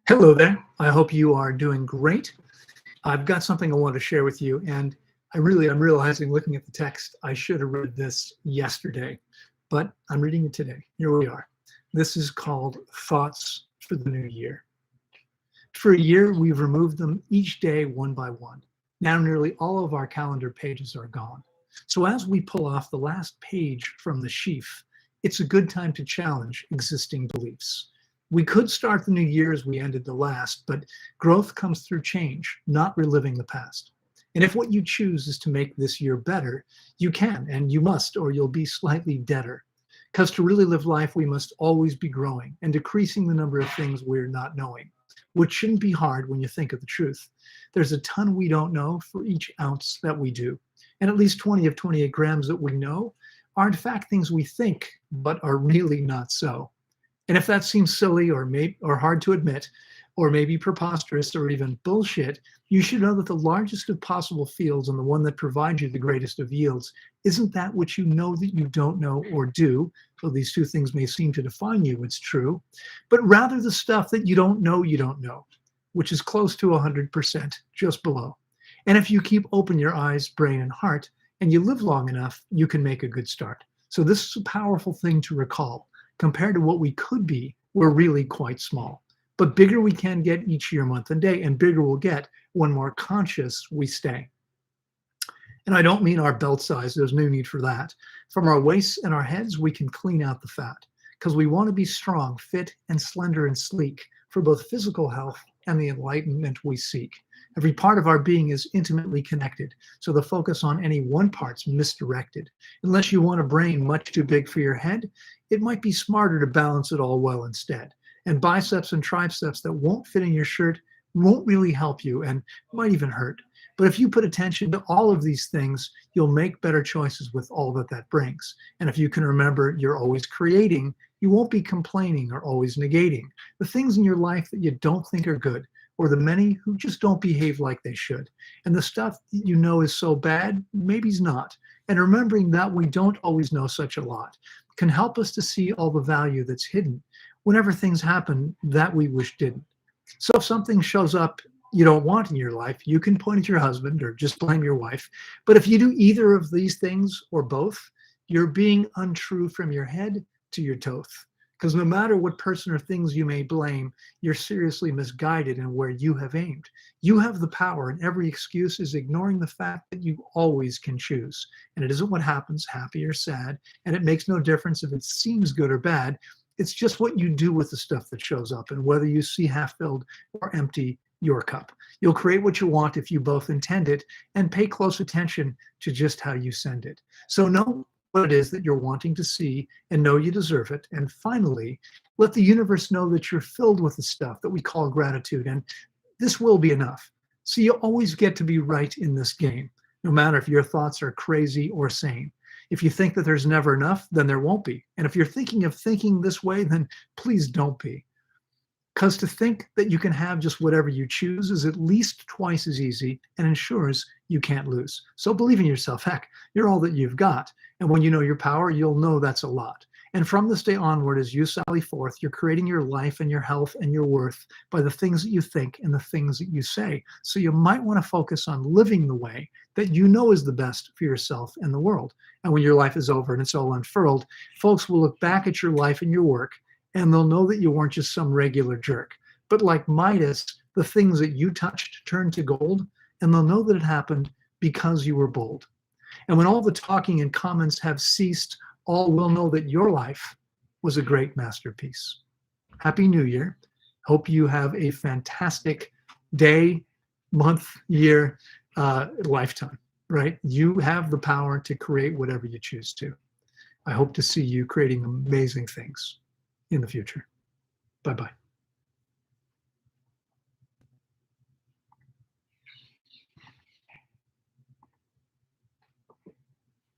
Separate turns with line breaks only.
Hello there. I hope you are doing great. I've got something I want to share with you, and I'm realizing looking at the text, I should have read this yesterday, but I'm reading it today. Here we are. This is called Thoughts for the New Year. For a year, we've removed them each day one by one. Now nearly all of our calendar pages are gone. So as we pull off the last page from the sheaf, it's a good time to challenge existing beliefs. We could start the new year as we ended the last, but growth comes through change, not reliving the past. And if what you choose is to make this year better, you can and you must, or you'll be slightly deader. Because to really live life, we must always be growing and decreasing the number of things we're not knowing, which shouldn't be hard when you think of the truth. There's a ton we don't know for each ounce that we do. And at least 20 of 28 grams that we know are in fact things we think, but are really not so. And if that seems silly or hard to admit, or maybe preposterous or even bullshit, you should know that the largest of possible fields and the one that provides you the greatest of yields isn't that which you know that you don't know or do, though these two things may seem to define you, it's true, but rather the stuff that you don't know, which is close to 100%, just below. And if you keep open your eyes, brain, and heart, and you live long enough, you can make a good start. So this is a powerful thing to recall. Compared to what we could be, we're really quite small. But bigger we can get each year, month, and day, and bigger we'll get when more conscious we stay. And I don't mean our belt size, there's no need for that. From our waists and our heads, we can clean out the fat, because we want to be strong, fit, and slender and sleek for both physical health and the enlightenment we seek. Every part of our being is intimately connected, so the focus on any one part's misdirected. Unless you want a brain much too big for your head, it might be smarter to balance it all well instead. And biceps and triceps that won't fit in your shirt won't really help you and might even hurt. But if you put attention to all of these things, you'll make better choices with all that that brings. And if you can remember you're always creating, you won't be complaining or always negating the things in your life that you don't think are good, or the many who just don't behave like they should. And the stuff that you know is so bad, maybe's not. And remembering that we don't always know such a lot can help us to see all the value that's hidden whenever things happen that we wish didn't. So if something shows up you don't want in your life, you can point at your husband or just blame your wife. But if you do either of these things or both, you're being untrue from your head to your toe. Because no matter what person or things you may blame, you're seriously misguided in where you have aimed. You have the power, and every excuse is ignoring the fact that you always can choose. And it isn't what happens, happy or sad, and it makes no difference if it seems good or bad. It's just what you do with the stuff that shows up, and whether you see half-filled or empty your cup. You'll create what you want if you both intend it, and pay close attention to just how you send it. So know what it is that you're wanting to see and know you deserve it. And finally, let the universe know that you're filled with the stuff that we call gratitude, and this will be enough. So you always get to be right in this game, no matter if your thoughts are crazy or sane. If you think that there's never enough, then there won't be. And if you're thinking of thinking this way, then please don't be. Because to think that you can have just whatever you choose is at least twice as easy and ensures you can't lose. So believe in yourself. Heck, you're all that you've got. And when you know your power, you'll know that's a lot. And from this day onward, as you sally forth, you're creating your life and your health and your worth by the things that you think and the things that you say. So you might want to focus on living the way that you know is the best for yourself and the world. And when your life is over and it's all unfurled, folks will look back at your life and your work, and they'll know that you weren't just some regular jerk. But like Midas, the things that you touched turned to gold, and they'll know that it happened because you were bold. And when all the talking and comments have ceased, all will know that your life was a great masterpiece. Happy New Year. Hope you have a fantastic day, month, year, lifetime, right? You have the power to create whatever you choose to. I hope to see you creating amazing things in the future. Bye-bye.